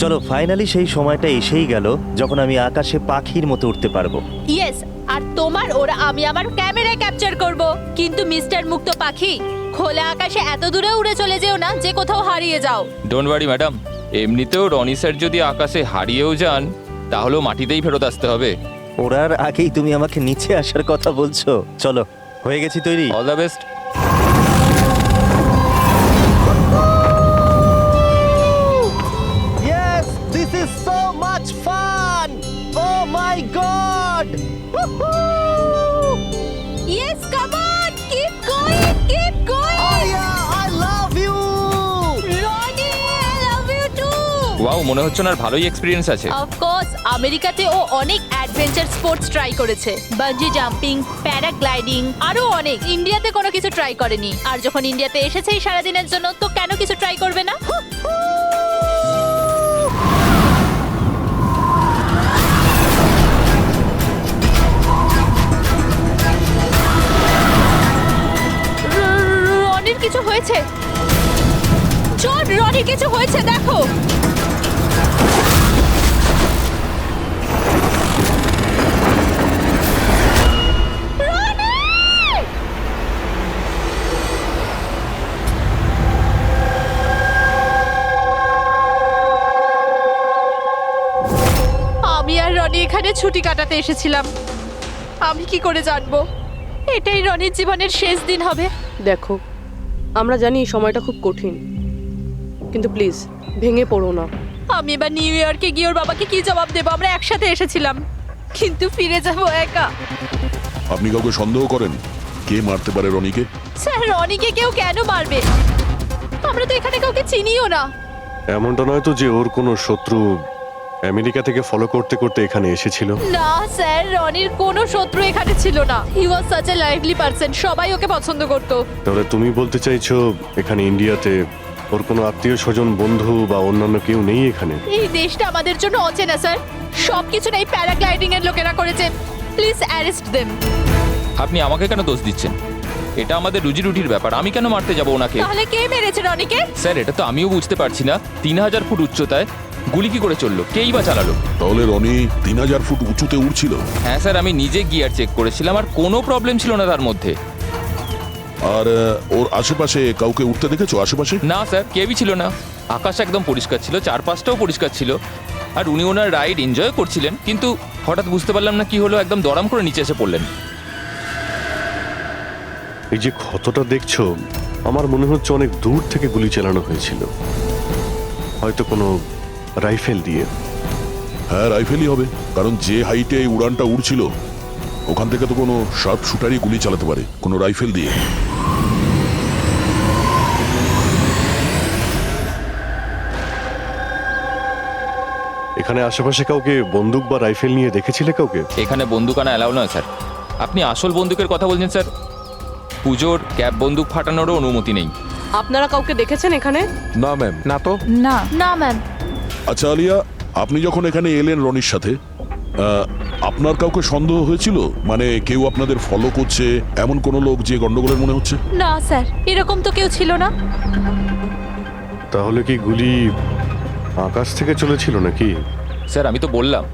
চলো ফাইনালি সেই সময়টা এসেই গেল যখন আমি আকাশে পাখির মতো উঠতে পারবো। ইয়েস, আর তোমার ওরা আমি আমার ক্যামেরায় ক্যাপচার করব। কিন্তু মিস্টার মুক্ত পাখি, খোলা আকাশে এত দূরে উড়ে চলে যেও না যে কোথাও হারিয়ে যাও। ডোন্ট ওয়ারি ম্যাডাম, এমনিতেও রনি স্যার যদি আকাশে হারিয়েও যান তাহলেও মাটিতেই ফেরত আসতে হবে। ওড়ার আগেই তুমি আমাকে নিচে আসার কথা বলছো। চলো, হয়ে গেছি তৈরি। All the best. Yes, this is so much fun! Oh my god! Yes, come on, keep going, keep going. Aya, I love you! Roni, I love you too. Wow, মনে হচ্ছে না ভালোই এক্সপিরিয়েন্স আছে। অফ কোর্স, আমেরিকাতে ও অনেক adventure sports try করেছে, bungee jumping, paragliding, আরো অনেক। ইন্ডিয়াতে কোনো কিছু ট্রাই করেনি, আর যখন ইন্ডিয়াতে এসেছেই সারাদিনের জন্য, তো কেন কিছু ট্রাই করবে না? রনির কিছু হয়েছে। চল, রনির কিছু হয়েছে, দেখো। আমি আর রনি এখানে ছুটি কাটাতে এসেছিলাম। আমি কি করে জানবো এটাই রনির জীবনের শেষ দিন হবে? দেখো, আমরা জানি এই সময়টা খুব কঠিন, কিন্তু প্লিজ ভেঙে পড়ো না। আমি এবার নিউ ইয়র্কে গিয়ে ওর বাবাকে কি জবাব দেবো? আমরা একসাথে এসেছিলাম, কিন্তু ফিরে যাব একা। আপনি কাউকে সন্দেহ করেন কে মারতে পারে রনিকে? স্যার, রনিকে কেউ কেন মারবে? আমরা তো এখানে কাউকে চিনিও না। এমনটা নয় তো যে ওর কোনো শত্রু আমেরিকা থেকে ফলো করতে করতে এখানে এসেছিল? না স্যার, রনির কোনো শত্রু এখানে ছিল না। He was such a lively person, সবাই ওকে পছন্দ করতো। তাহলে তুমি বলতে চাইছো এখানে ইন্ডিয়াতে ওর কোনো আত্মীয় স্বজন, বন্ধু বা অন্যান্য কেউ নেই এখানে? এই দেশটা আমাদের জন্য অচেনা স্যার। সবকিছু এই প্যারাগ্লাইডিং এর লোকেরা করেছে। Please arrest them. আপনি আমাকে কেন দোষ দিচ্ছেন? এটা আমাদের রুজি রুটির ব্যাপার, আমি কেন মারতে যাব ওনাকে? তাহলে কে মেরেছে রনিকে? স্যার, এটা তো আমিও বুঝতে পারছি না। 3000 ফুট উচ্চতায় গুলি কি করে চললো? কেই বা চালালো? তাহলে রনি 3000 ফুট উঁচুতে উঠছিল? হ্যাঁ স্যার, আমি নিজে গিয়ার চেক করেছিলাম, আর কোনো প্রবলেম ছিল না তার মধ্যে। আর ওর আশেপাশে কাউকে উঠতে দেখেছো? আশেপাশে না স্যার, কেউই ছিল না। আকাশ একদম পরিষ্কার ছিল, চারপাশটাও পরিষ্কার ছিল, আর উনি ওনার রাইড এনজয় করছিলেন। কিন্তু হঠাৎ বুঝতে পারলাম না কি হলো, একদম দড়াম করে নিচে এসে পড়লেন। এই যে ক্ষতটা দেখছো, আমার মনে হচ্ছে অনেক দূর থেকে গুলি চালানো হয়েছিল, হয়তো কোনো রাইফেল দিয়ে। হ্যাঁ, রাইফেলই হবে, কারণ যে হাইটে এই উড়ানটা উড়ছিল ওখান থেকে তো কোনো শার্প শুটারই গুলি চালাতে পারে, কোনো রাইফেল দিয়ে। এখানে আশেপাশে কাউকে বন্দুক বা রাইফেল নিয়ে দেখেছিলে কাউকে? এখানে বন্দুক আনা অ্যালাউ নয় স্যার। আপনি আসল বন্দুকের কথা বলছেন স্যার? পুজোর ক্যাপ বন্দুক ফাটানোরও অনুমতি নেই। আপনারা কাউকে দেখেছেন এখানে? না ম্যাম, না তো। না না ম্যাম। আচ্ছা আলিয়া, আপনি যখন এখানে এলেন রনির সাথে, আপনার কাউকে সন্দেহ হয়েছিল? মানে কেউ আপনাদের ফলো করছে, এমন কোনো লোক যে গন্ডগোলের মনে হচ্ছে? না স্যার, এরকম তো কেউ ছিল না। তাহলে কি গুলি আকাশ থেকে চলেছিল নাকি? স্যার, আমি তো বললাম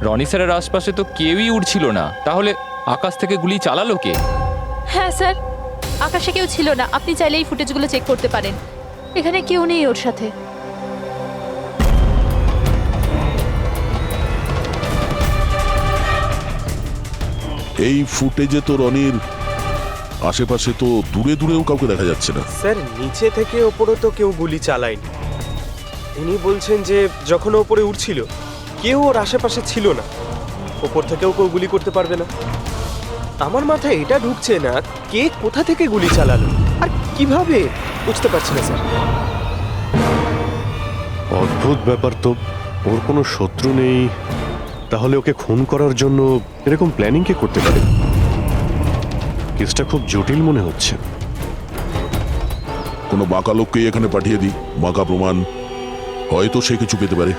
রনি স্যারের আশপাশে তো কেউই উড়ছিল না, তাহলে আকাশ থেকে গুলি চালালো কে? হ্যাঁ স্যার, আকাশে কেউ ছিল না। আপনি চাইলে এই ফুটেজগুলো চেক করতে পারেন। এখানে কেউ নেই ওর সাথে। এই ফুটেজে তো রনির আশেপাশে তো দূরে দূরেও কাউকে দেখা যাচ্ছে না। স্যার, নিচে থেকে ওপরে তো কেউ গুলি চালায়নি। ইনি বলছেন যে যখন ও ওপরে উঠছিল কেউ ওর আশেপাশে ছিল না, ওপর থেকেও কেউ গুলি করতে পারবে না। আমার মাথায় এটা ঢুকছে না কে কোথা থেকে গুলি চালালো আর কিভাবে, বুঝতে পারছি না স্যার। অদ্ভুত ব্যাপার তো। ওর কোনো শত্রু নেই, তাহলে ওকে খুন করার জন্য এরকম প্ল্যানিং কে করতে পারে? কেসটা খুব জটিল মনে হচ্ছে। কোনো বাঁকা লোককে এখানে পাঠিয়ে দিই, বাঁকা প্রমাণ, হয়তো সে কিছু পেতে পারে।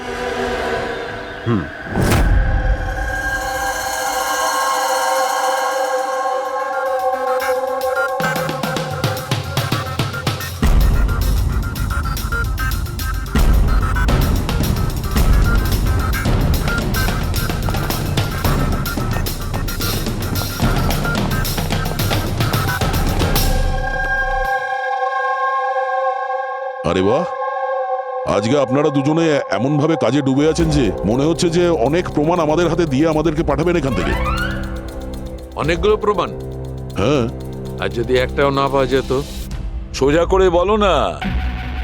আরে বাহ, আজকে আপনারা দুজনে এমন ভাবে কাজে ডুবে আছেন যে মনে হচ্ছে যে অনেক প্রমাণ আমাদের হাতে দিয়ে আমাদেরকে পাঠাবেন এখান থেকে। অনেকগুলো প্রমাণ, হ্যাঁ, আর যদি একটাও না পাওয়া যেত? সোজা করে বলো না,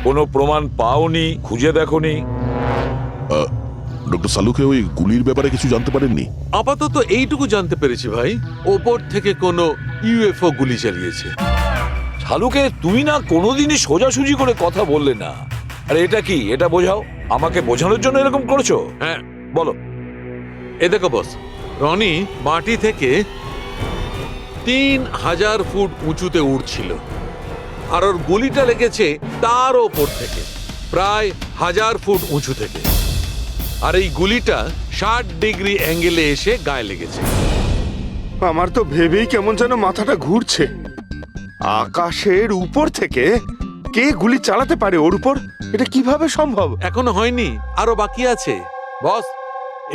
কোনো প্রমাণ পাওনি, খুঁজে দেখোনি? ডক্টর সালুকে ওই গুলির ব্যাপারে কিছু জানতে পারেননি? আপাতত এইটুকু জানতে পেরেছি ভাই, ওপর থেকে কোনো ইউএফও গুলি চালিয়েছে। শালুকে তুমি না কোনোদিনই সোজাসুজি করে কথা বললে না। আরে এটা কি, এটা বোঝাও, আমাকে বোঝানোর জন্য এরকম করেছো? হ্যাঁ, বলো। এ দেখো বস, রনি মাটি থেকে 3000 ফুট উঁচুতে উঠছিল, আর ওর গুলিটা লেগেছে তার ওপর থেকে প্রায় 1000 ফুট উঁচু থেকে। আর এই গুলিটা 60 ডিগ্রি অ্যাঙ্গেলে এসে গায়ে লেগেছে। আমার তো ভেবেই কেমন যেন মাথাটা ঘুরছে। আকাশের উপর থেকে কে গুলি চালাতে পারে ওর উপর? এটা কিভাবে সম্ভব? এখনো হয়নি, আরো বাকি আছে বস।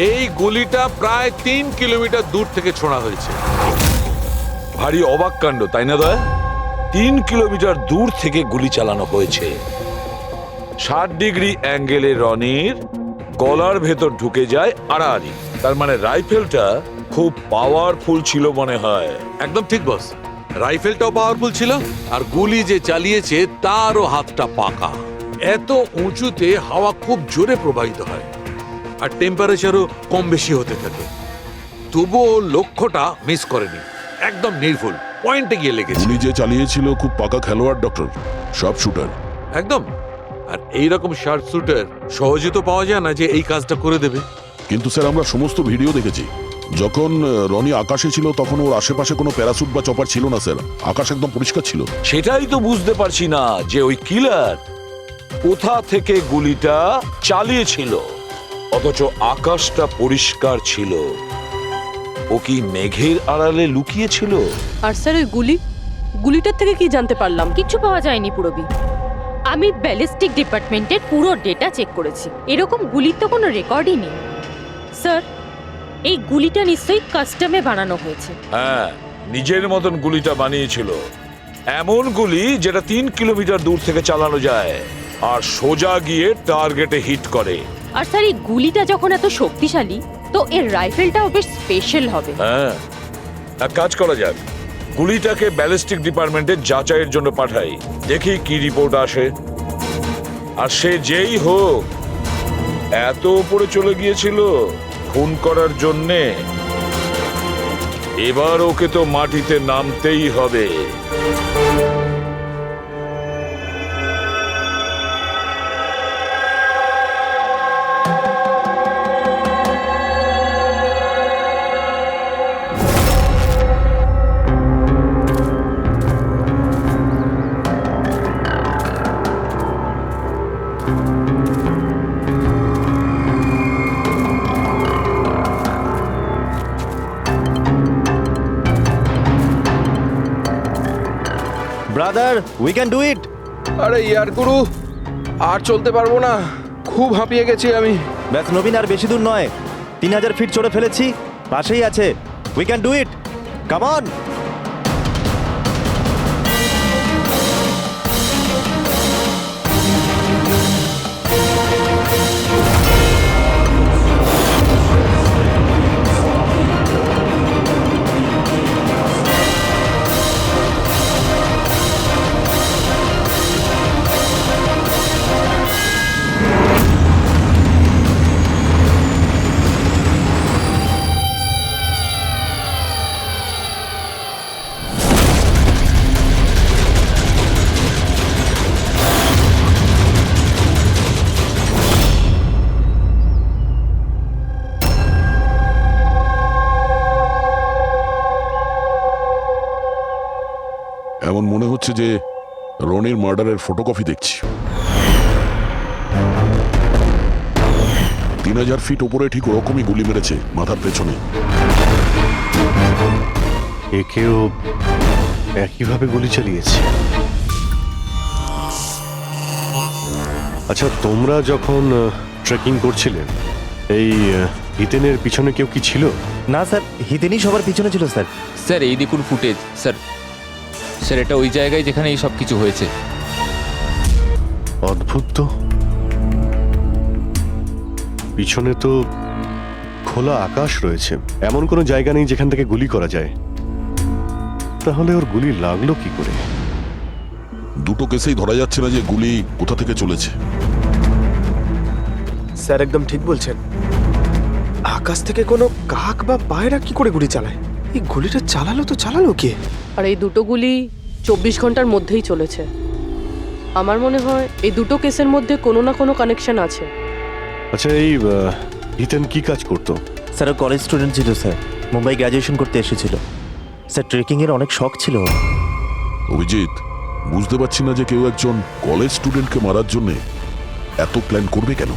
এই গুলিটা প্রায় 3 কিলোমিটার দূর থেকে ছোড়া হয়েছে। ভারী অবাক কাণ্ড, তাই না দয়া? 3 কিলোমিটার দূর থেকে গুলি চালানো হয়েছে। 60 ডিগ্রি অ্যাঙ্গেলে রনির গলার ভেতর ঢুকে যায় আড়াআড়ি। তার মানে রাইফেলটা খুব পাওয়ারফুল ছিল মনে হয়। একদম ঠিক বস, রাইফেলটাও পাওয়ারফুল ছিল, আর গুলি যে চালিয়েছে তারও হাতটা পাকা। এত উঁচুতে হাওয়া খুব জোরে প্রবাহিত হয়, আর টেম্পারেচারও কম বেশি হতে থাকে। তবুও লক্ষ্যটা মিস করেনি, একদম নির্ভুল পয়েন্টে গিয়ে লেগেছে। গুলি যে চালিয়েছিল খুব পাকা খেলোয়াড়, ডক্টর, সব শুটার। একদম। আর এইরকম শার্প শুটার সহজে তো পাওয়া যায় না যে এই কাজটা করে দেবে। কিন্তু স্যার, আমরা সমস্ত ভিডিও দেখেছি। যখন রনি আকাশে ছিল তখন ওর আশেপাশে কোনো প্যারাসুট বা চপার ছিল না স্যার। আকাশ একদম পরিষ্কার ছিল। সেটাই তো বুঝতে পারছি না যে ওই কিলার কোথা থেকে গুলিটা চালিয়েছিল, অথচ আকাশটা পরিষ্কার ছিল। ও কি মেঘের আড়ালে লুকিয়েছিল? আর স্যার ওই গুলিটার থেকে কি জানতে পারলাম? কিচ্ছু পাওয়া যায়নি পুরবি। আমি ব্যালিস্টিক ডিপার্টমেন্টের পুরো ডেটা চেক করেছি, এরকম গুলির তো কোনো রেকর্ডই নেই। স্যার, এই গুলিটা নিশ্চয়ই কাস্টমে বানানো হয়েছে। হ্যাঁ, নিজের মতন গুলিটা বানিয়েছিল। এমন গুলি যেটা 3 কিলোমিটার দূর থেকে চালানো যায় আর সোজা গিয়ে টার্গেটে হিট করে। আর স্যার, এই গুলিটা যখন এত শক্তিশালী, তো এর রাইফেলটাও বেশ স্পেশাল হবে। হ্যাঁ, এক কাজ করা যাক, গুলিটাকে ব্যালিস্টিক ডিপার্টমেন্টে যাচাইয়ের জন্য পাঠাই, দেখি কি রিপোর্ট আসে। আর সে যেই হোক, এত উপরে চলে গিয়েছিল খুন করার জন্যে, এবার ওকে তো মাটিতে নামতেই হবে। ব্রাদার, উই ক্যান ডু ইট। আরে ইয়ার গুরু, আর চলতে পারবো না, খুব হাঁপিয়ে গেছি আমি। ব্যাস নবীন, আর বেশি দূর নয়, 3000 ফিট চড়ে ফেলেছি, পাশেই আছে। We can do it, come on. এমন মনে হচ্ছে যে রনির মার্ডারের ফটোকপি দেখছি। 3000 ফিট উপরে ঠিক ওরকমই গুলি মেরেছে, মাথার পেছনে। একেও একইভাবে গুলি চালিয়েছে। আচ্ছা, তোমরা যখন ট্রেকিং করছিলে, এই হিতেনের পিছনে কেউ কি ছিল? না স্যার, হিতেনই সবার পিছনে ছিল স্যার। স্যার, এই দেখুন ফুটেজ। স্যার, এটা ওই জায়গায় যেখানে এই সব কিছু হয়েছে। অদ্ভুত তো, পিছনে তো খোলা আকাশ রয়েছে, এমন কোনো জায়গা নেই যেখান থেকে গুলি করা যায়। তাহলে ওর গুলি লাগলো কি করে? দুটো কেসেই ধরা যাচ্ছে না যে গুলি কোথা থেকে চলেছে। স্যার একদম ঠিক বলছেন। আকাশ থেকে কোনো কাক বা পায়রা কি করে গুলি চালায়? এই গুলিটা চালালো কে? আর এই দুটো গুলি 24 ঘন্টার মধ্যেই চলেছে। আমার মনে হয় এই দুটো কেসের মধ্যে কোনো না কোনো কানেকশন আছে। আচ্ছা, এই ইথেন কি কাজ করতো? স্যার কলেজ স্টুডেন্ট ছিল স্যার, মুম্বাই গ্র্যাজুয়েশন করতে এসেছিল স্যার। ট্রেকিং এর অনেক শখ ছিল ওর। অভিজিৎ, বুঝতে পারছি না যে কেউ একজন কলেজ স্টুডেন্টকে মারার জন্য এত প্ল্যান করবে কেন।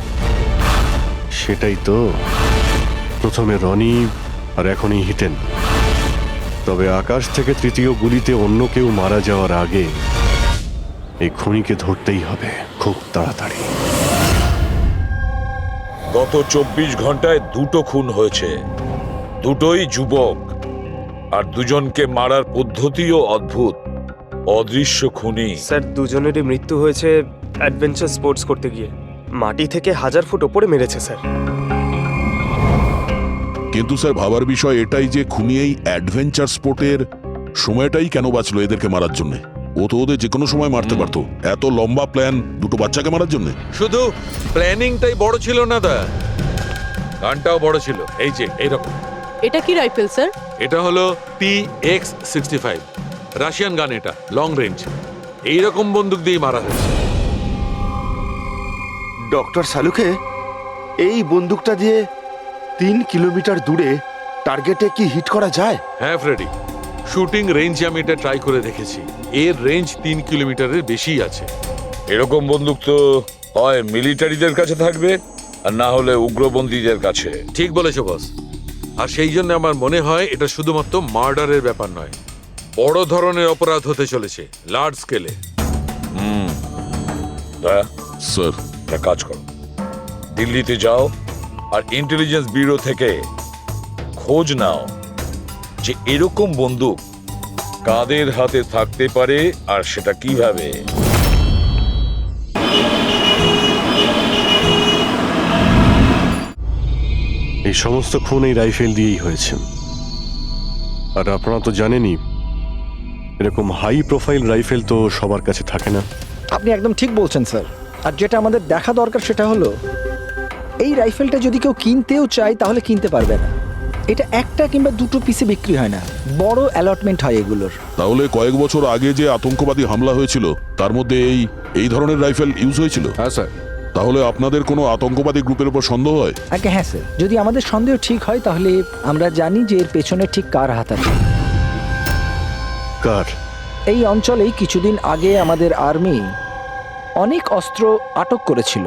সেটাই তো, প্রথমে রনি আর এখনই হিতেন। তবে আকাশ থেকে তৃতীয় গুলিতে অন্য কেউ মারা যাওয়ার আগে এই খুনিকে ধরতেই হবে খুব তাড়াতাড়ি। গত 24 ঘন্টায় দুটো খুন হয়েছে, দুটোই যুবক, আর দুজনকে মারার পদ্ধতিও অদ্ভুত। অদৃশ্য খুনি। স্যার দুজনেরই মৃত্যু হয়েছে অ্যাডভেঞ্চার স্পোর্টস করতে গিয়ে। মাটি থেকে 1000 ফুট ওপরে মেরেছে স্যার। কিন্তু স্যার ভাবার বিষয় এটাই যে খুনি এই অ্যাডভেঞ্চার স্পোর্টের সময়টাই কেন বাঁচলো এদেরকে মারার জন্য? ও তো ওদের যে কোনো সময় মারতে পারতো। এত লম্বা প্ল্যান দুটো বাচ্চাকে মারার জন্য? শুধু প্ল্যানিংটাই বড় ছিল না দা, গানটাও বড় ছিল। এই যে এইরকম। এটা কি রাইফেল স্যার? এটা হলো PX-65 রাশিয়ান গান। এটা লং রেঞ্জ। এইরকম বন্দুক দিয়ে মারা হয়েছে। ডক্টর সালুকে, এই বন্দুকটা দিয়ে 3 কিলোমিটার দূরে টার্গেটে কি হিট করা যায়? হ্যাঁ ফ্রেডি, শুটিং রেঞ্জে আমি এটা ট্রাই করে দেখেছি। এর রেঞ্জ 3 কিলোমিটারের বেশি আছে। এরকম বন্দুক তো হয় মিলিটারিদের কাছে থাকবে, আর না হলে উগ্রপন্থীদের কাছে। ঠিক বলেছো বস। আর সেই জন্য আমার মনে হয় এটা শুধুমাত্র মার্ডারের ব্যাপার নয়, বড় ধরনের অপরাধ হতে চলেছে, লার্জ স্কেলে। স্যার, একটা কাজ করো, দিল্লিতে যাও আর ইন্টেলিজেন্স ব্যুরো থেকে খোঁজ নাও যে এরকম বন্দুক কাদের হাতে থাকতে পারে আর সেটা কিভাবে। এই সমস্ত খুন এই রাইফেল দিয়েই হয়েছে। আর আপনারা তো জানেনই, এরকম হাই প্রোফাইল রাইফেল তো সবার কাছে থাকে না। আপনি একদম ঠিক বলছেন স্যার। আর যেটা আমাদের দেখা দরকার সেটা হলো এই রাইফেলটা যদি কেউ কিনতেও চায় তাহলে কিনতে পারবে না। এটা একটা কিংবা দুটো পিসে বিক্রি হয় না, বড় অ্যালটমেন্ট হয় এগুলোর। তাহলে কয়েক বছর আগে যে আতঙ্কবাদী হামলা হয়েছিল তার মধ্যে এই ধরনের রাইফেল ইউজ হয়েছিল? হ্যাঁ স্যার। তাহলে আপনাদের কোনো আতঙ্কবাদী গ্রুপের উপর সন্দেহ হয়? আগে হ্যাঁ স্যার, যদি আমাদের সন্দেহ ঠিক হয় তাহলে আমরা জানি যে এর পেছনে ঠিক কার হাত আছে। কার? এই অঞ্চলেই কিছুদিন আগে আমাদের আর্মি অনেক অস্ত্র আটক করেছিল।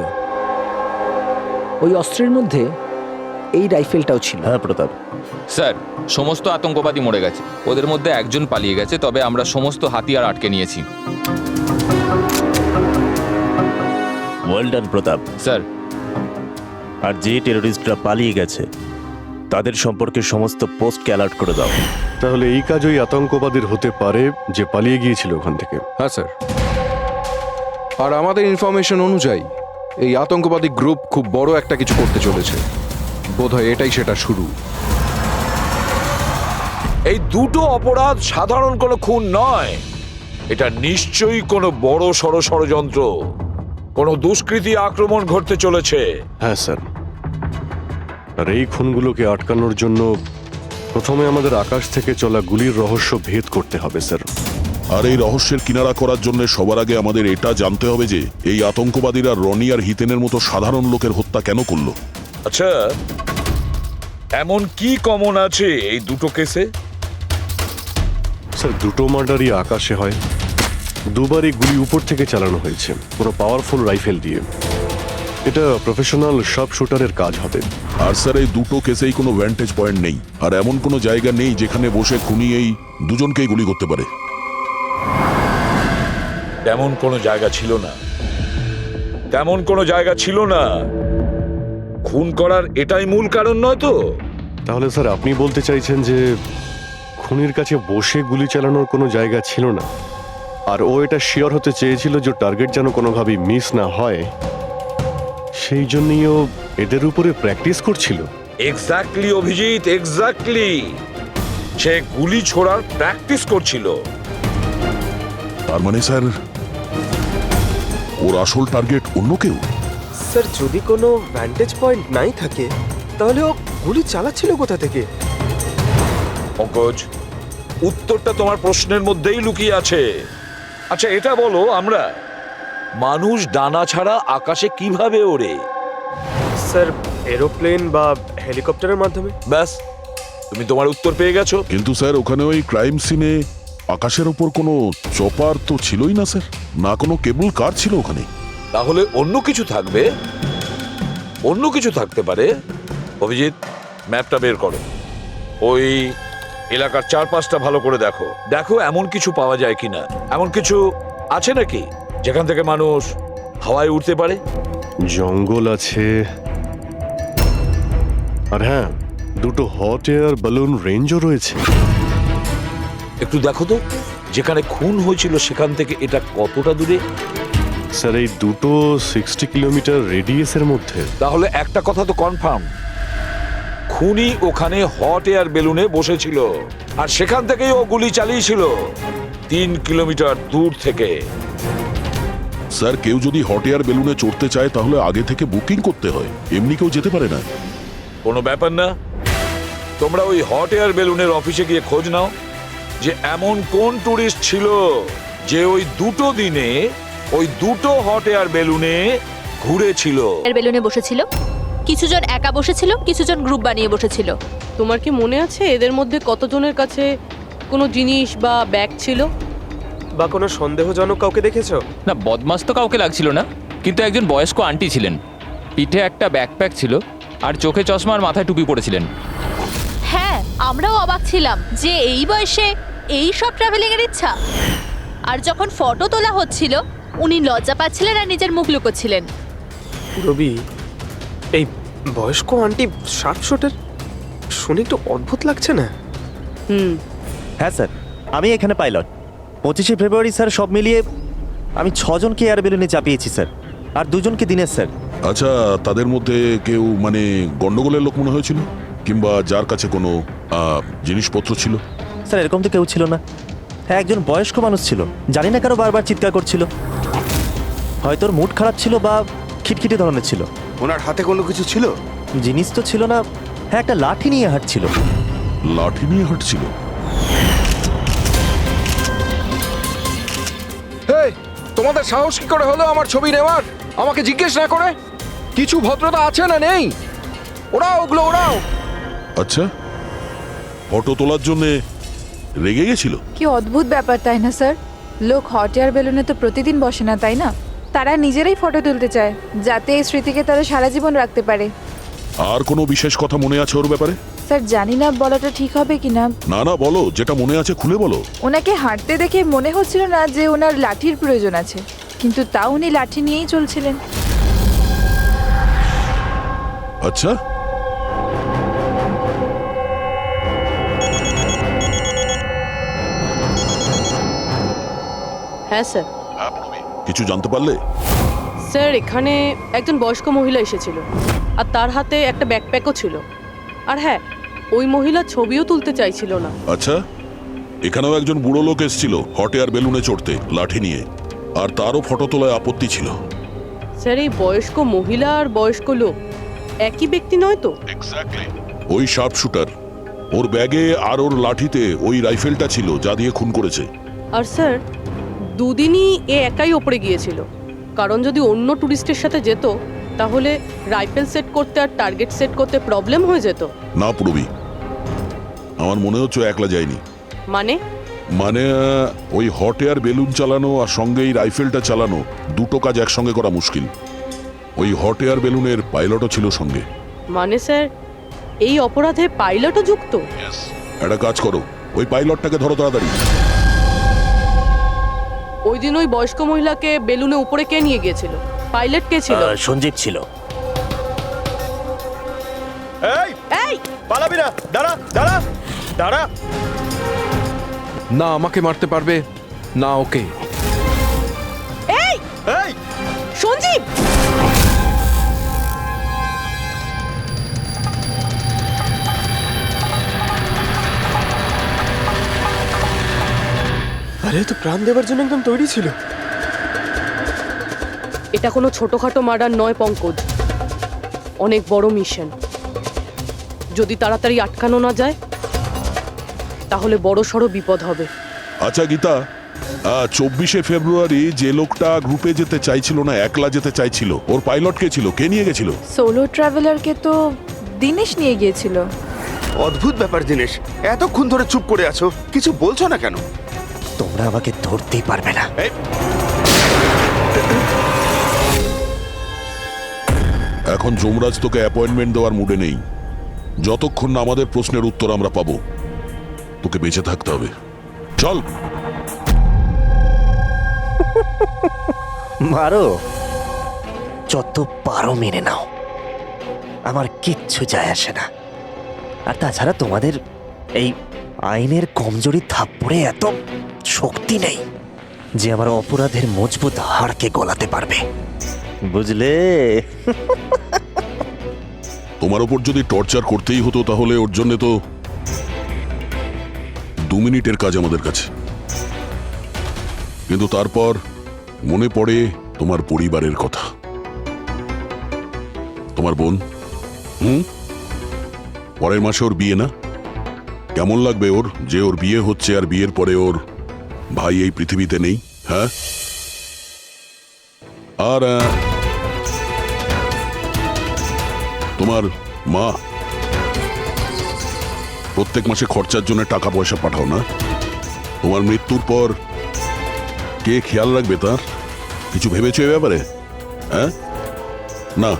ওই অস্ত্রের মধ্যে এই রাইফেলটাও ছিল। হ্যাঁ প্রতাপ স্যার, সমস্ত আতঙ্কবাদী মরে গেছে, ওদের মধ্যে একজন পালিয়ে গেছে, তবে আমরা সমস্ত হাতিয়ার আটকে নিয়েছি। ওয়েল ডান প্রতাপ। স্যার, আর যে টেররিস্টরা পালিয়ে গেছে তাদের সম্পর্কে সমস্ত পোস্টকে অ্যালার্ট করে দাও। তাহলে এই কাজ ওই আতঙ্কবাদীর হতে পারে যে পালিয়ে গিয়েছিল ওখান থেকে। হ্যাঁ স্যার। আর আমাদের ইনফরমেশন অনুযায়ী এই আতঙ্কবাদী গ্রুপ খুব বড় একটা কিছু করতে চলেছে। বোধহয় এটাই সেটা শুরু। এই দুটো অপরাধ সাধারণ কোনো খুন নয়, এটা নিশ্চয়ই কোনো বড় সড় ষড়যন্ত্র, কোনো দুষ্কৃতী আক্রমণ ঘটতে চলেছে। হ্যাঁ স্যার। আর এই খুনগুলোকে আটকানোর জন্য প্রথমে আমাদের আকাশ থেকে চলা গুলির রহস্য ভেদ করতে হবে স্যার। আর এই রহস্যের কিনারা করার জন্য সবার আগে আমাদের এটা জানতে হবে যে এই আতঙ্কবাদীরা রনি আর হিতেনের মতো সাধারণ লোকের হত্যা কেন করলো। আচ্ছা, এমন কি কমন আছে এই দুটো কেসে? স্যার, দুটো মার্ডারই আকাশে হয়, দুবারই গুলি উপর থেকে চালানো হয়েছে পুরো পাওয়ারফুল রাইফেল দিয়ে। এটা প্রফেশনাল শার্প শুটারের কাজ হবে। আর স্যার, এই দুটো কেসেই কোনো ভ্যান্টেজ পয়েন্ট নেই, আর এমন কোনো জায়গা নেই যেখানে বসে খুনি এই দুজনকেই গুলি করতে পারে। তেমন কোনো জায়গা ছিল না, তেমন কোনো জায়গা ছিল না। খুন করার এটাই মূল কারণ নয় তো? তাহলে স্যার আপনি বলতে চাইছেন যে খুনির কাছে বসে গুলি চালানোর কোনো জায়গা ছিল না, আর ও এটা শিওর হতে চেয়েছিল যে টার্গেট যেন কোনোভাবেই মিস না হয়, সেই জন্যই ও এদের উপরে প্র্যাকটিস করছিল। Exactly Abhijit, exactly. সে গুলি ছোড়ার প্র্যাকটিস করছিল। তার মানে স্যার ওর আসল টার্গেট অন্য কেউ। স্যার যদি কোনো ভ্যান্টেজ পয়েন্ট নাই থাকে তাহলে ও গুলি চালাচ্ছিল কোথা থেকে? পঙ্কজ, উত্তরটা তোমার প্রশ্নের মধ্যেই লুকিয়ে আছে। আচ্ছা এটা বলো, আমরা মানুষ ডানা ছাড়া আকাশে কিভাবে ওড়ে? স্যার এরোপ্লেন বা হেলিকপ্টারের মাধ্যমে। ব্যাস, তুমি তোমার উত্তর পেয়ে গেছো। কিন্তু স্যার ওখানে ওই ক্রাইম সিনে আকাশের ওপর কোনো চপার তো ছিলই না স্যার, না কোনো কেবল কার ছিল ওখানে। তাহলে অন্য কিছু থাকবে, অন্য কিছু থাকতে পারে। অভিজিৎ, ম্যাপটা বের করো। ওই এলাকার চারপাশটা ভালো করে দেখো, দেখো এমন কিছু পাওয়া যায় কিনা। এমন কিছু আছে নাকি যেখান থেকে মানুষ হাওয়ায় উঠতে পারে? জঙ্গল আছে, আর হ্যাঁ, দুটো হট এয়ার বালুন রেঞ্জও রয়েছে। একটু দেখো তো, যেখানে খুন হয়েছিল সেখান থেকে এটা কতটা দূরে? স্যার এই দুটো 60 কিলোমিটার রেডিয়াসের মধ্যে। তাহলে একটা কথা তো কনফার্ম, খুনি ওখানে হট এয়ার বেলুনে বসেছিল আর সেখান থেকেই ও গুলি চালিয়েছিল 3 কিলোমিটার দূর থেকে। স্যার কেউ যদি হট এয়ার বেলুনে চড়তে চায় তাহলে আগে থেকে বুকিং করতে হয়, এমনি কেউ যেতে পারে না। কোনো ব্যাপার না, তোমরা ওই হট এয়ার বেলুনের অফিসে গিয়ে খোঁজ নাও যে এমন কোন টুরিস্ট ছিল যে ওই দুটো দিনে ওই দুটো হট এয়ার বেলুনে ঘুরেছিল। এর বেলুনে বসেছিল, কিছুজন একা বসেছিল, কিছুজন গ্রুপ বানিয়ে বসেছিল। তোমার কি মনে আছে এদের মধ্যে কতজনের কাছে কোনো জিনিস বা ব্যাগ ছিল? বা কোনো সন্দেহজনক কাউকে দেখেছো? না, বদমাস তো কাউকে লাগছিল না, কিন্তু একজন বয়স্ক আন্টি ছিলেন, পিঠে একটা ব্যাকপ্যাক ছিল আর চোখে চশমা আর মাথায় টুপি পরেছিলেন। হ্যাঁ, আমরাও অবাক ছিলাম যে এই বয়সে এই সব ট্রাভেলিং এর ইচ্ছা। আর যখন ফটো তোলা হচ্ছিল উনি লজ্জা পাচ্ছিলেন আর নিজের মুখ লুকোচ্ছিলেন। রবি, এই বয়স্ক আন্টি শার্প শুটার শুনে একটু অদ্ভুত লাগছে না? হ্যাঁ স্যার, আমি এখানে পাইলট। 25শে ফেব্রুয়ারি স্যার সব মিলিয়ে আমি 6 জনকে এয়ার বেলুনে চাপিয়েছি স্যার, আর 2 জনকে দিনের স্যার। আচ্ছা, তাদের মধ্যে কেউ মানে গন্ডগোলের লোক মনে হয়েছিল, কিংবা যার কাছে কোনো জিনিসপত্র ছিল? স্যার এরকম তো কেউ ছিল না। হ্যাঁ, একজন বয়স্ক মানুষ ছিল, জানি না কারো বারবার চিৎকার করছিল। হয়তো ওর মুড খারাপ ছিল বা খিটখিটে ধরনের ছিল। ওনার হাতে কোনো কিছু ছিল? জিনিস তো ছিল না। হ্যাঁ, একটা লাঠি নিয়ে হাঁটছিল। লাঠি নিয়ে হাঁটছিল? তোমাদের সাহস কি করে হলো আমার ছবি নেওয়ার, আমাকে জিজ্ঞেস না করে? কিছু ভদ্রতা আছে না নেই? ওরাও ওগুলো ওরাও। আচ্ছা, ফটো তোলার জন্য রেগে গেছিল? কি অদ্ভুত ব্যাপার, তাই না স্যার? লোক হট এয়ার বেলুনে তো প্রতিদিন বসে না, তাই না? তারা নিজেরাই ফটো তুলতে চায় যাতে এই স্মৃতিকে তারা সারা জীবন রাখতে পারে। আর কোনো বিশেষ কথা মনে আছে ওর ব্যাপারে? স্যার জানি না বলাটা ঠিক হবে কিনা। না না, বলো, যেটা মনে আছে খুলে বলো। ওনাকে হাঁটতে দেখে মনে হচ্ছিল না যে ওনার লাঠির প্রয়োজন আছে, কিন্তু তাও উনি লাঠি নিয়েই চলছিলেন। আচ্ছা, হ্যাঁ স্যার। কিছু জানতে পারলে? স্যার এখানে একজন বয়স্ক মহিলা এসেছিল আর তার হাতে একটা ব্যাকপ্যাকও ছিল। আর হ্যাঁ, ওই মহিলা ছবিও তুলতে চাইছিল না। আচ্ছা, এখানেও একজন বুড়ো লোক এসেছিল হট এয়ার বেলুনে চড়তে লাঠি নিয়ে, আর তারও ফটো তোলায় আপত্তি ছিল। স্যার এই বয়স্ক মহিলা আর বয়স্ক লোক একই ব্যক্তি নয় তো? ওই শার্প শুটার, ওর ব্যাগে আর ওর লাঠিতে ওই রাইফেলটা ছিল যা দিয়ে খুন করেছে। আর স্যার দুদিনই এ একাই ওপরে গিয়েছিল, কারণ যদি অন্য টুরিস্টের সাথে যেত তাহলে রাইফেল সেট করতে আর টার্গেট সেট করতে প্রবলেম হয়ে যেত। না পুরবি, আমার মনে হচ্ছে একলা যায়নি। মানে ওই হট এয়ার বেলুন চালানো আর সঙ্গে এই রাইফেলটা চালানো, দুটো কাজ একসঙ্গে করা মুশকিল। ওই হট এয়ার বেলুনের পাইলটও ছিল সঙ্গে। মানে স্যার এই অপরাধে পাইলটও যুক্ত? একটা কাজ করো, ওই পাইলটটাকে ধরো তাড়াতাড়ি। ওই দিন ওই বয়স্ক মহিলাকে বেলুনে উপরে কে নিয়ে গিয়েছিল? পাইলট কে ছিল? সঞ্জীব ছিল। এই পালাবি না, দাঁড়া দাঁড়া দাঁড়া। না আমাকে মারতে পারবে না ওকে। লিভ। আরে তো প্রাণ দেওয়ার জন্য একদম তৈরি ছিল। এটা কোনো ছোটখাটো মার্ডার নয় পঙ্কজ, অনেক বড় মিশন। যদি তাড়াতাড়ি আটকানো না যায় তাহলে বড় সড় বিপদ হবে। আচ্ছা গীতা, 24শে ফেব্রুয়ারি যে লোকটা গ্রুপে যেতে চাইছিল না, একলা যেতে চাইছিল, ওর পাইলট কে ছিল? কে নিয়ে গেছিল? সোলো ট্রাভেলারকে তো দিনেশ নিয়ে গিয়েছিল। অদ্ভুত ব্যাপার দিনেশ, এতক্ষণ ধরে চুপ করে আছো, কিছু বলছো না কেন? তোমরা আমাকে ধরতেই পারবে না। এই, এখন যমরাজ তোকে অ্যাপয়েন্টমেন্ট দেওয়ার মুডে নেই। যতক্ষণ না আমাদের প্রশ্নের উত্তর আমরা পাবো, তোকে বেঁচে থাকতে হবে। চল। মারো, যত পারো মেনে নাও, আমার কিচ্ছু যায় আসে না। আর তাছাড়া তোমাদের এই আইনের কমজোরি থাপ্পড়ে এত শক্তি নেই যে আমার অপরাধের মজবুত হাড়কে গলাতে পারবে, বুঝলে? তোমার ওপর যদি টর্চার করতেই হতো তাহলে ওর জন্য তো 2 মিনিটের কাজ আমাদের কাছে। কিন্তু তারপর মনে পড়ে তোমার পরিবারের কথা, তোমার বোন। পরের মাসে ওর বিয়ে না? কেমন লাগবে ওর যে ওর বিয়ে হচ্ছে আর বিয়ের পরে ওর ভাই এই পৃথিবীতে নেই? হ্যাঁ, আর তোমার মা প্রত্যেক মাসে খরচার জন্য টাকা পয়সা পাঠাও না? তোমার মৃত্যুর পর কে খেয়াল রাখবে তার? কিছু ভেবেছো এ ব্যাপারে? হ্যাঁ, না।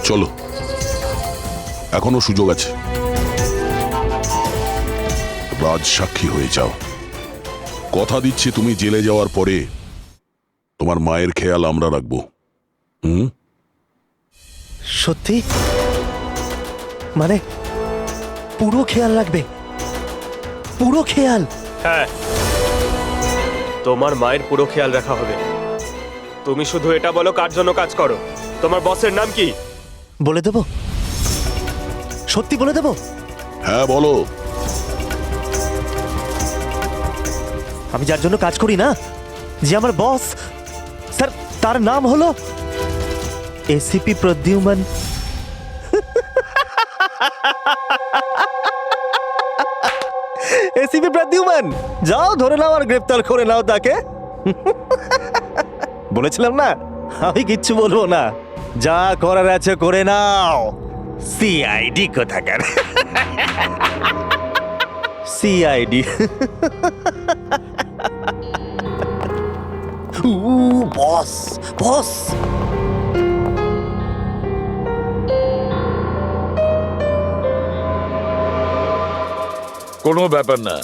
চলো, এখনো সুযোগ আছে। রাজ সাক্ষী হয়ে যাও। কথা দিচ্ছি তুমি জেলে যাওয়ার পরে তোমার মায়ের খেয়াল আমরা রাখবো। সত্যি? মানে পুরো খেয়াল রাখবে? পুরো খেয়াল? হ্যাঁ, তোমার মায়ের পুরো খেয়াল রাখা হবে। তুমি শুধু এটা বলো কার জন্য কাজ করো, তোমার বসের নাম কি? বলে দেবো? সত্যি বলে দেবো? হ্যাঁ বলো। আমি যার জন্য কাজ করি না, যে আমার বস, স্যার, তার নাম হলো এসিপি প্রদ্যুম্ন। এসিপি প্রদ্যুম্ন, যাও ধরে নাও আর গ্রেফতার করে নাও তাকে। বলেছিলাম না আমি কিচ্ছু বলবো না, যা করার আছে করে নাও। সিআইডি কোথাকার। সিআইডি। বস, বস। কোনো ব্যাপার না,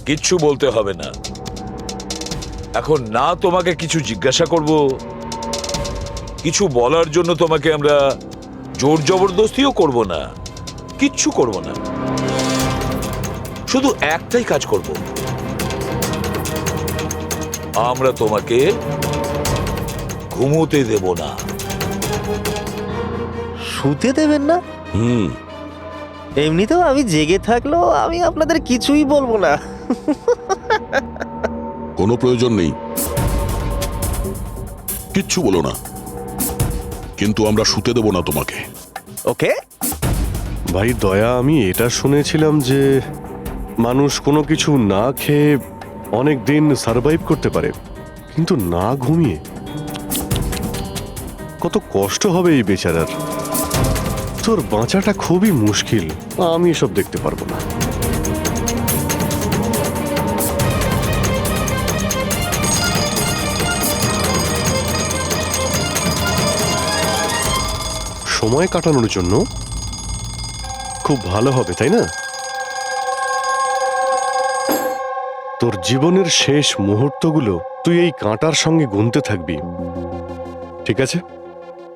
কিচ্ছু বলতে হবে না। এখন না তোমাকে কিছু জিজ্ঞাসা করব, কিছু বলার জন্য তোমাকে আমরা জোর জবরদস্তিও করব না, কিচ্ছু করব না। শুধু একটাই কাজ করব, আমরা তোমাকে ঘুমোতে দেব না। শুতে দেবেন না? এমনিতেও আমি জেগে থাকলেও আমি আপনাদের কিছুই বলবো না। কোনো প্রয়োজন নেই, কিচ্ছু বলো না, কিন্তু আমরা শুতে দেব না তোমাকে। ওকে ভাই দয়া, আমি এটা শুনেছিলাম যে মানুষ কোনো কিছু না খেয়ে অনেক দিন সার্ভাইভ করতে পারে, কিন্তু না ঘুমিয়ে। কত কষ্ট হবে এই বেচারার। তোর বাঁচাটা খুবই মুশকিল, আমি এসব দেখতে পারবো না। সময় কাটানোর জন্য খুব ভালো হবে, তাই না? তোর জীবনের শেষ মুহূর্তগুলো তুই এই কাঁটার সঙ্গে গুনতে থাকবি, ঠিক আছে?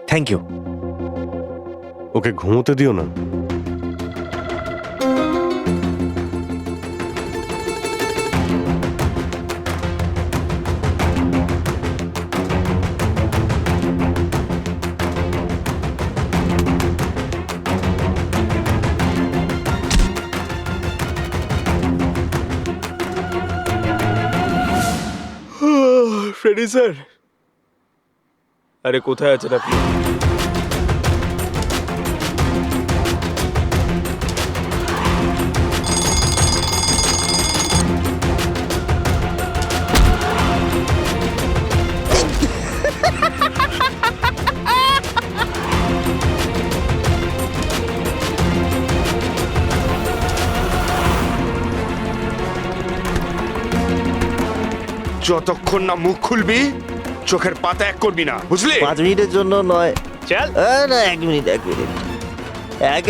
Thank you. ওকে ঘুমোতে দিও না। ফ্রেডি স্যার, আরে কোথায় আছেন আপনি? যতক্ষণ না মুখ খুলবি চোখের পাতা এক করবি না, বুঝলি? 5 মিনিটের জন্য নয়। চল। না 1 মিনিট 1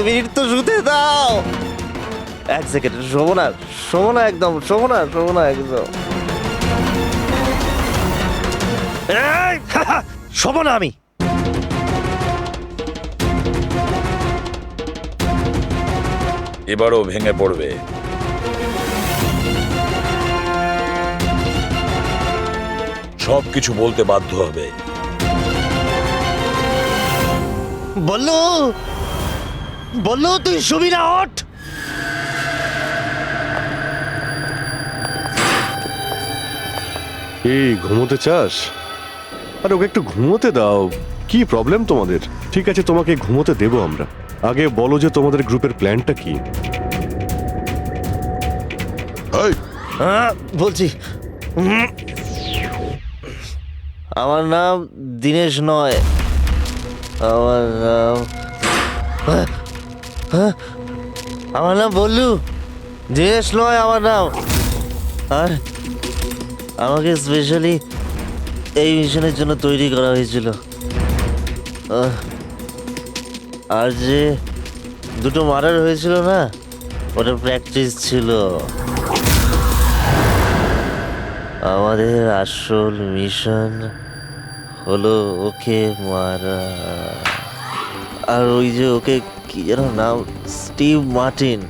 মিনিট তো শুতে দাও। 1 সেকেন্ড, শোবো না একদম, শোবো না একদম। এই, শোবো না আমি। এবারও ভেঙে পড়বে। সবকিছু বলতে বাধ্য হবে। বললো তুই শুবি না, ওঠ। এই ঘুমোতে চাস? আর ওকে একটু ঘুমোতে দাও। কি প্রবলেম তোমাদের? ঠিক আছে, তোমাকে ঘুমোতে দেবো আমরা। আগে বলো যে তোমাদের গ্রুপের প্ল্যানটা কি? এই, বলছি, আমার নাম দীনেশ নয়, আমার নাম বল্লু। দীনেশ নয় আমার নাম। আর আমাকে স্পেশালি এই মিশনের জন্য তৈরি করা হয়েছিল। আর যে 2টো মার্ডার হয়েছিল না, ওটা প্র্যাকটিস ছিল। আমাদের আসল মিশন হলো ওকে মারা। আর ওই যে ওকে কি যেন নাম, স্টিভ মার্টিন।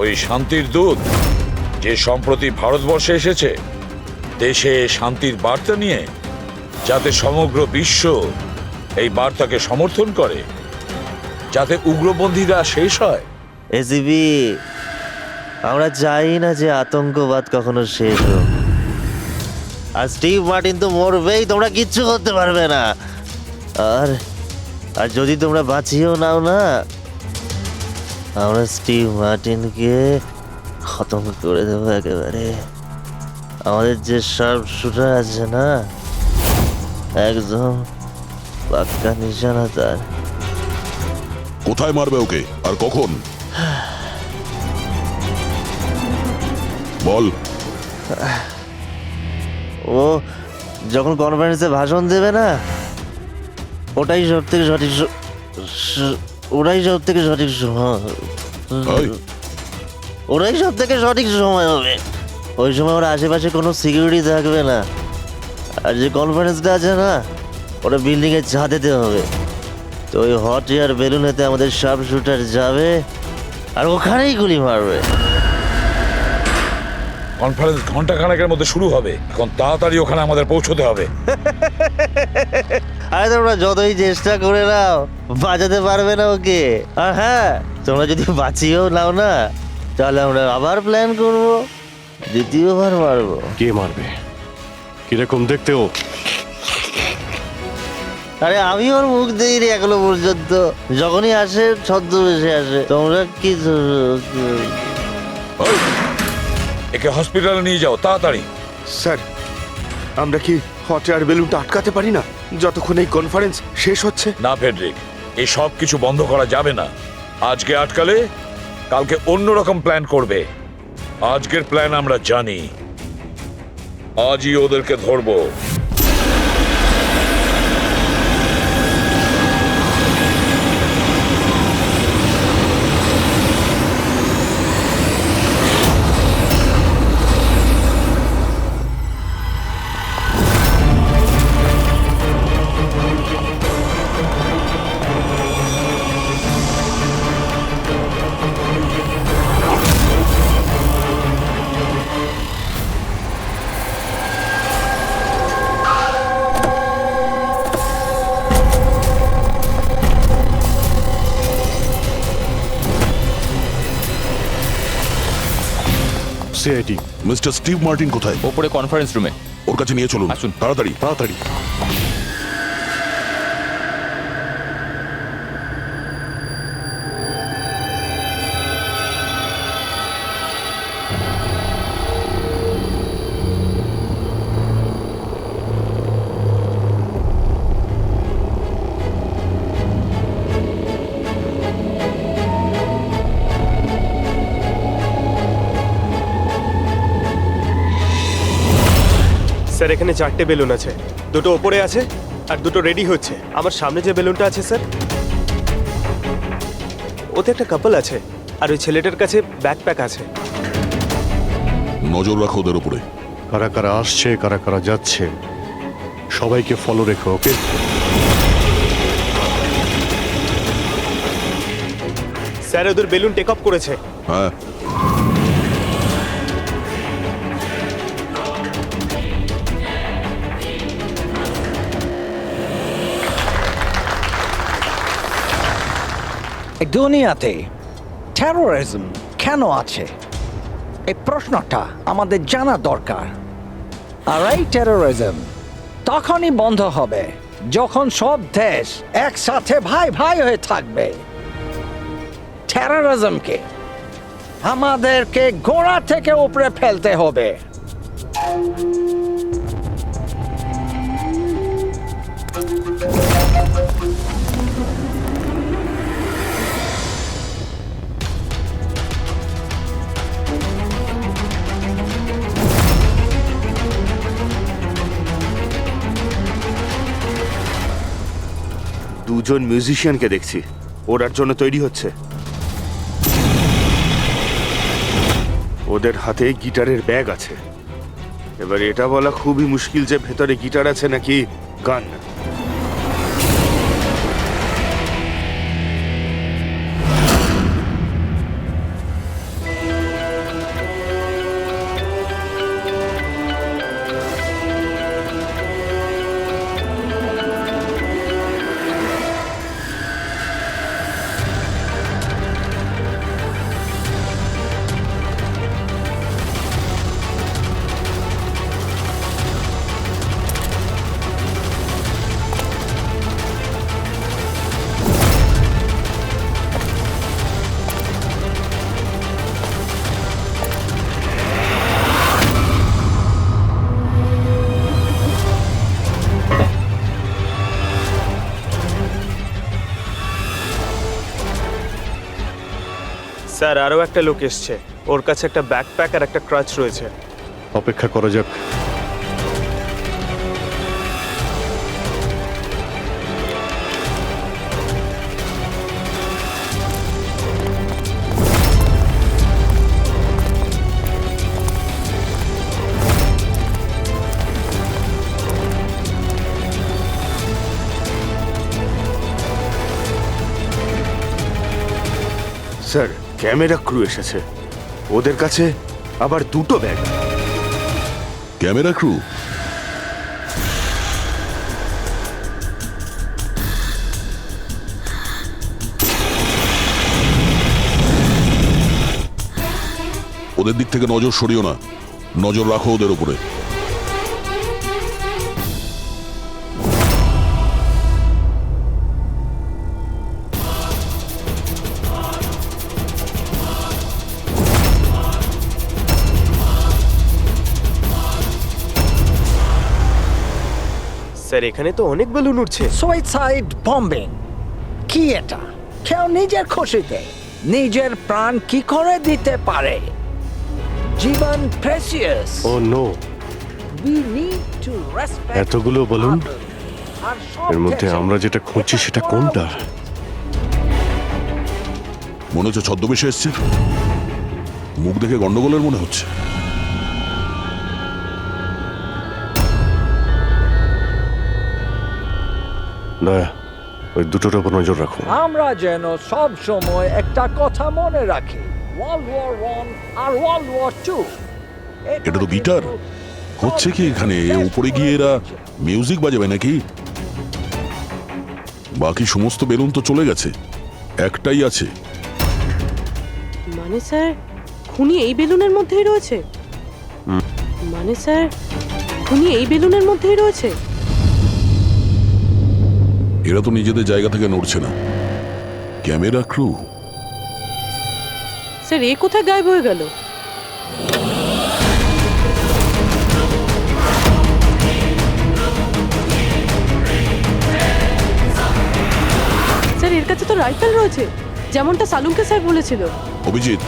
ওই শান্তির দূত যে সম্প্রতি ভারতবর্ষে এসেছে দেশে শান্তির বার্তা নিয়ে, যাতে সমগ্র বিশ্ব এই বার্তাকে সমর্থন করে, যাতে উগ্রপন্থীরা শেষ হয়। এসিবি, আমরা চাই না যে আতঙ্কবাদ কখনো শেষ হোক। আর স্টিভ মার্টিন তো মরবেই, তোমরা কিচ্ছু করতে পারবে না। আর আর যদি তোমরা বাঁচিয়েও নাও না, আমরা স্টিভ মার্টিনকে খতম করে দেবো একেবারে। আমাদের যে শার্প শুটার আছে না, একদম পাক্কা নিশানা তার। কোথায় মারবে ওকে আর কখন? বল। ও যখন কনফারেন্সে ভাষণ দেবে না, ওটাই সব থেকে সঠিক সময়। ওরাই সব থেকে সঠিক সময় হবে। ওই সময় ওর আশেপাশে কোনো সিকিউরিটি থাকবে না। আর যে কনফারেন্সটা আছে না, ওটা বিল্ডিংয়ের ছাদেতে হবে। তো ওই হট এয়ার বেলুনেতে আমাদের শার্প শুটার যাবে আর ওখানেই গুলি মারবে। কনফারেন্স ঘন্টাখানেকের মধ্যে শুরু হবে। এখন তাড়াতাড়ি ওখানে আমাদের পৌঁছতে হবে। আরে তোমরা যতই চেষ্টা করে নাও, বাঁচাতে পারবে না ওকে। আর হ্যাঁ, তোমরা যদি বাঁচিয়েও নাও না, তাহলে আমরা আবার প্ল্যান করব, দ্বিতীয়বার মারবো। কে মারবে? কিরকম দেখতে ও? আরে আমি ওর মুখ দেইনি এখনো পর্যন্ত। যখনই আসে ছদ্মবেশে আসে। তোমরা কি একে হসপিটালে নিয়ে যাও তাড়াতাড়ি। স্যার, আমরা কি হট এয়ার বেলুনটা আটকাতে পারি না যতক্ষণ এই কনফারেন্স শেষ হচ্ছে? না ফেডরিক, এই সব কিছু বন্ধ করা যাবে না। আজকে আটকালে কালকে অন্যরকম প্ল্যান করবে। আজকের প্ল্যান আমরা জানি, আজই ওদেরকে ধরবো। সিআইডি। মিস্টার স্টিভ মার্টিন কোথায়? ওপরে কনফারেন্স রুমে। ওর কাছে নিয়ে চলুন, আসুন। তাড়াতাড়ি তাড়াতাড়ি। স্যার এখানে 4টে বেলুন আছে, দুটো ওপরে আছে আর দুটো রেডি হচ্ছে। আমার সামনে যে বেলুনটা আছে স্যার, ওতে একটা কাপল আছে আর ওই ছেলেটার কাছে ব্যাকপ্যাক আছে। নজর রাখো ওদের উপরে। কারা কারা আসছে কারা কারা যাচ্ছে সবাইকে ফলো রেখো, ওকে? স্যার ওদের বেলুন টেক অফ করেছে। হ্যাঁ, এই দুনিয়াতে টেরোরিজম কেন আছে, এই প্রশ্নটা আমাদের জানা দরকার। আর এই টেরোরিজম তখনই বন্ধ হবে যখন সব দেশ একসাথে ভাই ভাই হয়ে থাকবে। টেরোরিজমকে আমাদেরকে গোড়া থেকে উপরে ফেলতে হবে। দুজন মিউজিশিয়ানকে দেখছি, ওরার জন্য তৈরি হচ্ছে। ওদের হাতে গিটারের ব্যাগ আছে। এবার এটা বলা খুবই মুশকিল যে ভেতরে গিটার আছে নাকি গান। স্যার আরও একটা লোক এসছে, ওর কাছে একটা ব্যাকপ্যাক আর একটা ক্রাচ রয়েছে। অপেক্ষা করা যাক। স্যার ক্যামেরা ক্রু এসেছে, ওদের কাছে আবার দুটো ব্যাগ। Camera crew? ওদের দিক থেকে নজর সরিও না, নজর রাখো ওদের উপরে। স্যার এখানে তো অনেক বেলুন উঠছে। সুইসাইড বম্বিং কি এটা? কেউ নিজের খুশিতে নিজের প্রাণ কি করে দিতে পারে? জীবন precious. Oh no, we need to respect এতগুলো বলুন, এর মধ্যে আমরা যেটা খুঁজছি সেটা কোনটা? মনে হচ্ছে ছদ্মবেশে এসছে, মুখ দেখে গন্ডগোলের মনে হচ্ছে। দয়া, ওই দুটোর উপর নজর রাখো। আমরা যেন সব সময় একটা কথা মনে রাখি, ওয়ার্ল্ড ওয়ার 1 আর ওয়ার্ল্ড ওয়ার 2। এটা তো গিটার। হচ্ছে কি এখানে? উপরে গিয়ে এরা মিউজিক বাজাবে নাকি? বাকি সমস্ত বেলুন তো চলে গেছে, একটাই আছে। মানে স্যার খুনি এই বেলুনের মধ্যেই রয়েছে? মানে স্যার উনি এই বেলুনের মধ্যেই রয়েছে? এরা তো নিজেদের জায়গা থেকে নড়ছে না। Camera crew. স্যার এ কোথায় গায়েব হয়ে গেল? স্যার এর কাছে তো রাইফেল রয়েছে, যেমনটা সালুমকে স্যার বলেছিল। Abhijit,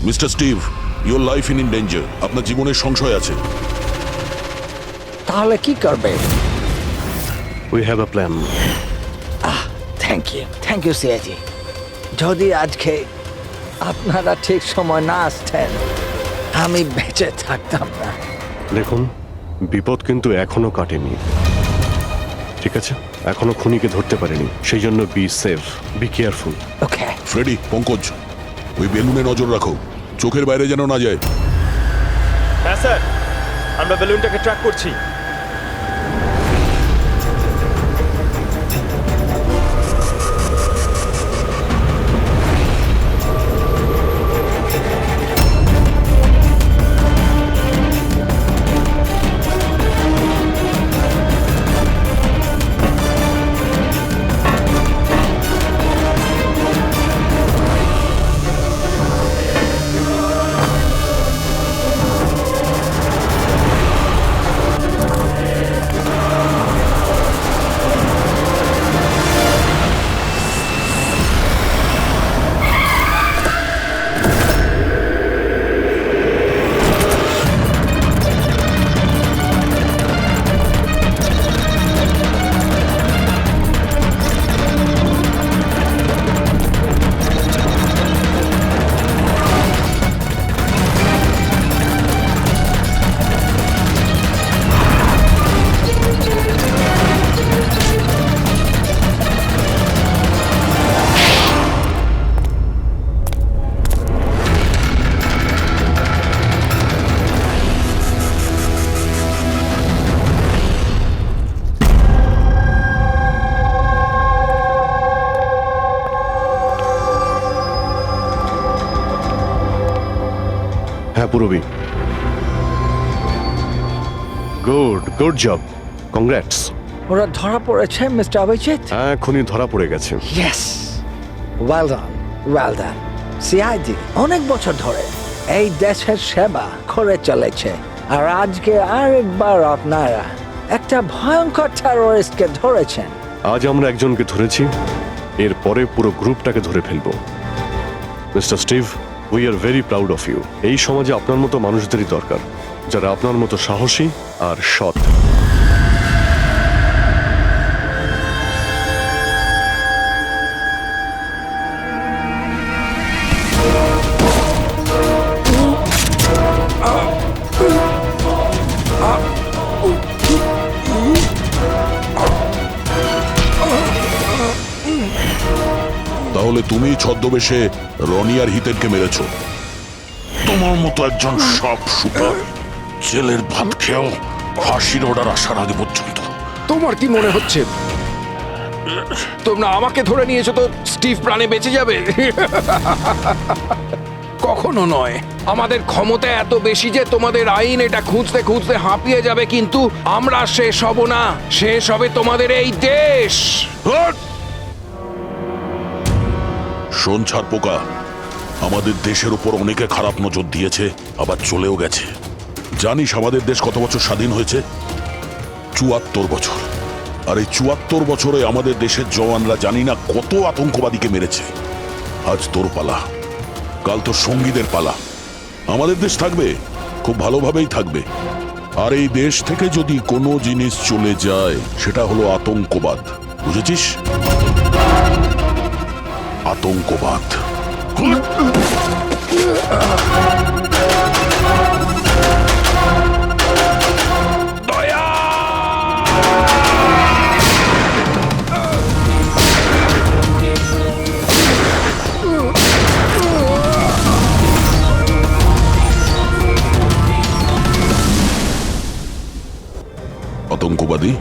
mister Steve, your life in danger. আপনার জীবনের সংশয় আছে। তাহলে কি করবে? We have a plan. Thank you সিয়াজি। যদি আজকে আপনারা ঠিক সময় না আসতেন আমি বেঁচে থাকতাম না। দেখুন, বিপদ কিন্তু এখনো কাটেনি, ঠিক আছে? এখনো খুনিকে ধরতে পারেনি, সেই জন্য be safe, be careful. Okay Freddie, Pankaj, ওই বেলুনে নজর রাখো, চোখের বাইরে যেন না যায়। হ্যাঁ স্যার, আমরা বেলুনটাকে ট্র্যাক করছি। হ্যাঁ পুরবি, গুড জব, কংগ্রাটস। ওরা ধরা পড়েছে মিস্টার অভিজিৎ? হ্যাঁ, খুনি ধরা পড়ে গেছে। Yes, well done. সিআইডি অনেক বছর ধরে এই দেশের সেবা করে চলেছে, আর আজকে আরেকবার আপনারা একটা ভয়ঙ্কর টেররিস্টকে ধরেছেন। আজ আমরা একজনকে ধরেছি, এরপরে পুরো গ্রুপটাকে ধরে ফেলবো। Mister Steve, we are very proud of you. এই সমাজে আপনার মতো মানুষদেরই দরকার, যারা আপনার মতো সাহসী আর সৎ। তাহলে তুমি ছদ্মবেশে রনি আর হিতেনকে মেরেছো। তোমার মতো একজন সব শুটার জেলের ভাত খেয়েও ফাঁসির অর্ডার আসার আগে পর্যন্ত। তোমার কি মনে হচ্ছে তোমরা আমাকে ধরে নিয়েছো তো স্টিভ প্রাণে বেঁচে যাবে? কখনো নয়। আমাদের ক্ষমতা এত বেশি যে তোমাদের আইন এটা খুঁজতে খুঁজতে হাঁপিয়ে যাবে, কিন্তু আমরা শেষ হব না। শেষ হবে তোমাদের এই দেশ। শোন ছারপোকা, আমাদের দেশের উপর অনেকে খারাপ নজর দিয়েছে, আবার চলেও গেছে। জানিস আমাদের দেশ কত বছর স্বাধীন হয়েছে? ৭৪ বছর। আর এই ৭৪ বছরে আমাদের দেশের জওয়ানরা জানি না কত আতঙ্কবাদীকে মেরেছে। আজ তোর পালা, কাল তোর সঙ্গীদের পালা। আমাদের দেশ থাকবে, খুব ভালোভাবেই থাকবে। আর এই দেশ থেকে যদি কোনো জিনিস চলে যায় সেটা হলো আতঙ্কবাদ, বুঝেছিস? আতঙ্কবাদ। আতঙ্কবাদী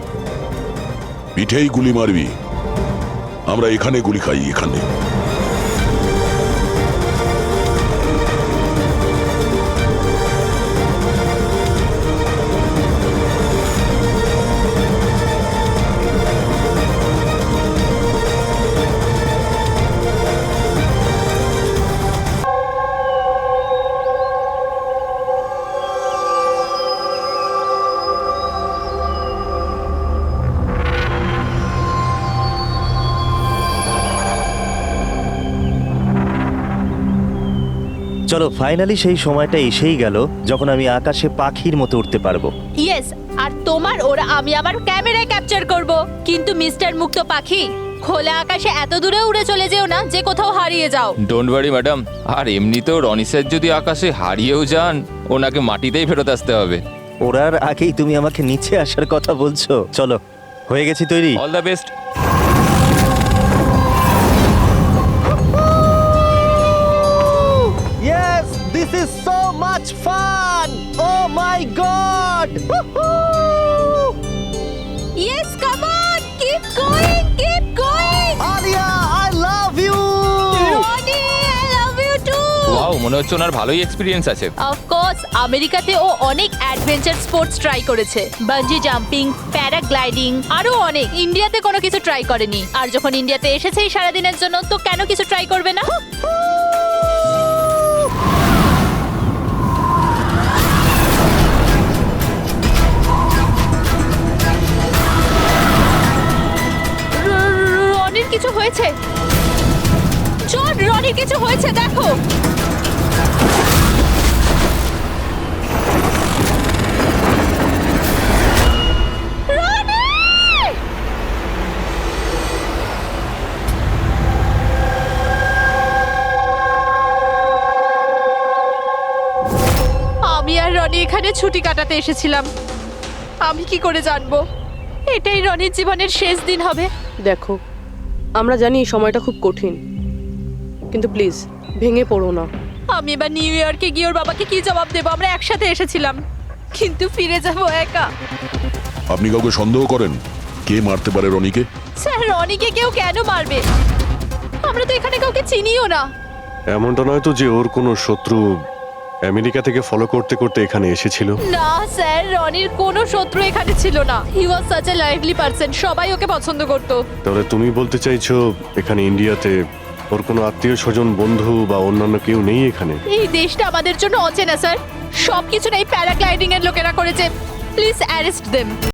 পিঠেই গুলি মারবি, আমরা এখানে গুলি খাই, এখানে। চলো, ফাইনালি সেই সময়টা এসেই গেল যখন আমি আকাশে পাখির মতো উঠতে পারবো। ইয়েস, আর তোমার ওরা আমি আমার ক্যামেরায় ক্যাপচার করব। কিন্তু মিস্টার মুক্ত পাখি, খোলা আকাশে এত দূরে উড়ে চলে যেও না যে কোথাও হারিয়ে যাও। Don't worry madam. আর এমনিতেও রনি স্যার যদি আকাশে হারিয়েও যান, ওনাকে মাটিতেই ফেরত আসতে হবে। ওরার আগেই তুমি আমাকে নিচে আসার কথা বলছো। চলো, হয়ে গেছি তৈরি। All the best. Yes, this is so much fun! Oh my god! Yes, come on, keep going, keep going. Alia, I love you! Roni, I love you too. Wow, মনে হচ্ছে ওনার ভালোই এক্সপিরিয়েন্স আছে। অফকোর্স, আমেরিকাতে ও অনেক অ্যাডভেঞ্চার স্পোর্টস ট্রাই করেছে। Bungee jumping, paragliding, আরো অনেক। ইন্ডিয়াতে কোনো কিছু ট্রাই করেনি। আর যখন ইন্ডিয়াতে এসেছে এই সারাদিনের জন্য, তো কেন কিছু ট্রাই করবে না? রনির কিছু হয়েছে। চল, রনির কিছু হয়েছে, দেখো। আমি আর রনি এখানে ছুটি কাটাতে এসেছিলাম। আমি কি করে জানবো এটাই রনির জীবনের শেষ দিন হবে? দেখো, আমরা জানি এই সময়টা খুব কঠিন, কিন্তু প্লিজ ভেঙে পড়ো না। আমি এবার নিউ ইয়র্কে গিয়ে ওর বাবাকে কি জবাব দেবো? আমরা একসাথে এসেছিলাম, কিন্তু ফিরে যাবো একা। আপনি কাউকে সন্দেহ করেন? কে মারতে পারে রনিকে? স্যার, রনিকে কেউ কেন মারবে? আমরা তো এখানে কাউকে চিনিও না। এমনটা নয় তো যে ওর কোনো শত্রু আমেরিকা থেকে ফলো করতে করতে এখানে এসেছিল? না স্যার, রনির কোনো শত্রু এখানে ছিল না। He was such a lively person, সবাই ওকে পছন্দ করতো। তাহলে তুমি বলতে চাইছো এখানে ইন্ডিয়াতে ওর কোনো আত্মীয় স্বজন, বন্ধু বা অন্যান্য কেউ নেই এখানে? এই দেশটা আমাদের জন্য অচেনা স্যার। সবকিছু এই প্যারাগ্লাইডিং এর লোকেরা করেছে। Please arrest them.